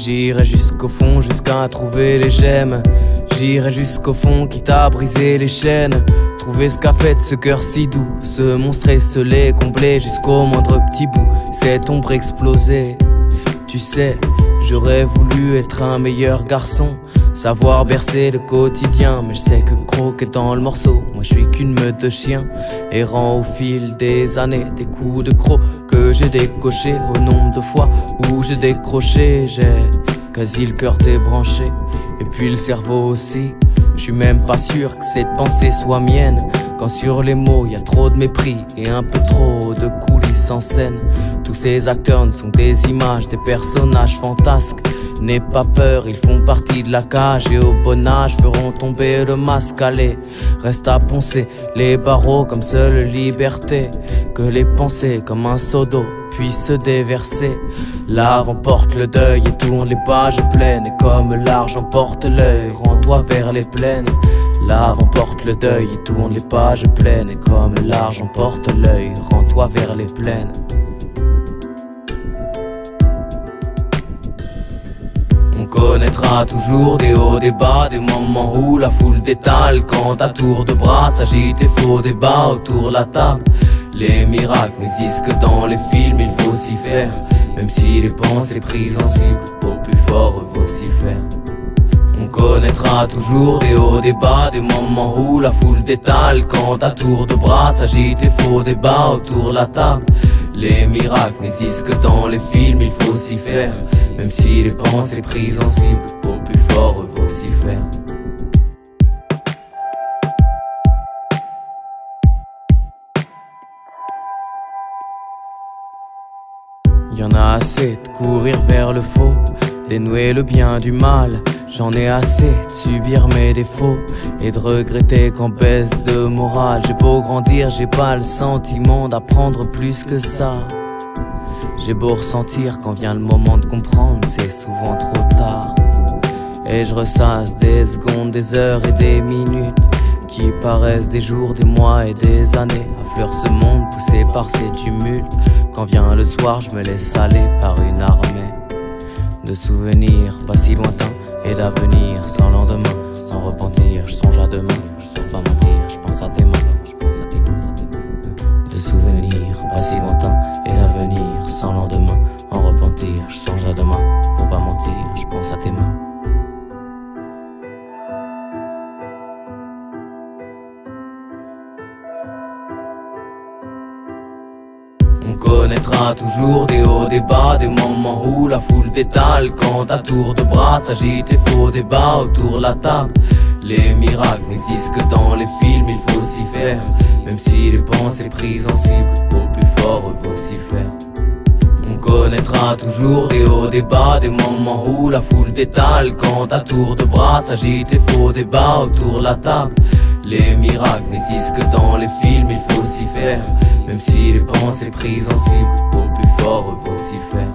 J'irai jusqu'au fond, jusqu'à trouver les gemmes. J'irai jusqu'au fond, quitte à briser les chaînes. Trouver ce qu'a fait ce cœur si doux, ce monstre esselé, comblé jusqu'au moindre petit bout. Cette ombre explosée. Tu sais, j'aurais voulu être un meilleur garçon, savoir bercer le quotidien, mais je sais que croquer dans le morceau. Moi je suis qu'une meute de chiens, errant au fil des années, des coups de croc que j'ai décochés, au nombre de fois où j'ai décroché. J'ai quasi le cœur débranché, et puis le cerveau aussi. Je suis même pas sûr que cette pensée soit mienne, quand sur les mots y a trop de mépris et un peu trop de coulisses en scène. Tous ces acteurs ne sont des images, des personnages fantasques. N'aie pas peur, ils font partie de la cage, et au bon âge feront tomber le masque. Allez, reste à poncer les barreaux comme seule liberté, que les pensées comme un seau d'eau puissent se déverser. L'art emporte le deuil et tourne les pages pleines, et comme l'argent porte l'œil, rends-toi vers les plaines. L'art emporte le deuil et tourne les pages pleines, et comme l'argent porte l'œil, rends-toi vers les plaines. On connaîtra toujours des hauts, des bas, des moments où la foule détale, quand à tour de bras s'agitent les faux débats autour de la table. Les miracles n'existent que dans les films, il faut s'y faire, même si les pensées prises en cible, au plus fort il faut s'y faire. On connaîtra toujours des hauts, des bas, des moments où la foule détale, quand à tour de bras s'agitent les faux débats autour de la table. Les miracles n'existent que dans les films, il faut s'y faire, même si les pensées prises en cible, au plus fort il faut s'y faire. Y'en a assez de courir vers le faux, dénouer le bien du mal. J'en ai assez de subir mes défauts et de regretter qu'en baisse de morale. J'ai beau grandir, j'ai pas le sentiment d'apprendre plus que ça. J'ai beau ressentir quand vient le moment de comprendre, c'est souvent trop tard. Et je ressasse des secondes, des heures et des minutes qui paraissent des jours, des mois et des années. Affleure ce monde poussé par ces tumultes. Quand vient le soir, je me laisse aller par une armée de souvenirs pas si lointains et d'avenir sans lendemain, sans repentir. Je songe à demain, je peux pas mentir, je pense à tes mains, de souvenirs pas si lointains et d'avenir sans lendemain, en repentir. Je songe à demain, pour pas mentir, je pense à tes mains. On connaîtra toujours des hauts, des bas, des moments où la foule détale, quand à tour de bras s'agitent les faux débats autour de la table. Les miracles n'existent que dans les films, il faut s'y faire, même si les pensées prises en cible, au plus fort il faut s'y faire. On connaîtra toujours des hauts, des bas, des moments où la foule détale, quand à tour de bras s'agitent les faux débats autour de la table. Les miracles n'existent que dans les films, il faut s'y faire, même si les pensées prises en cible, au plus fort il faut s'y faire.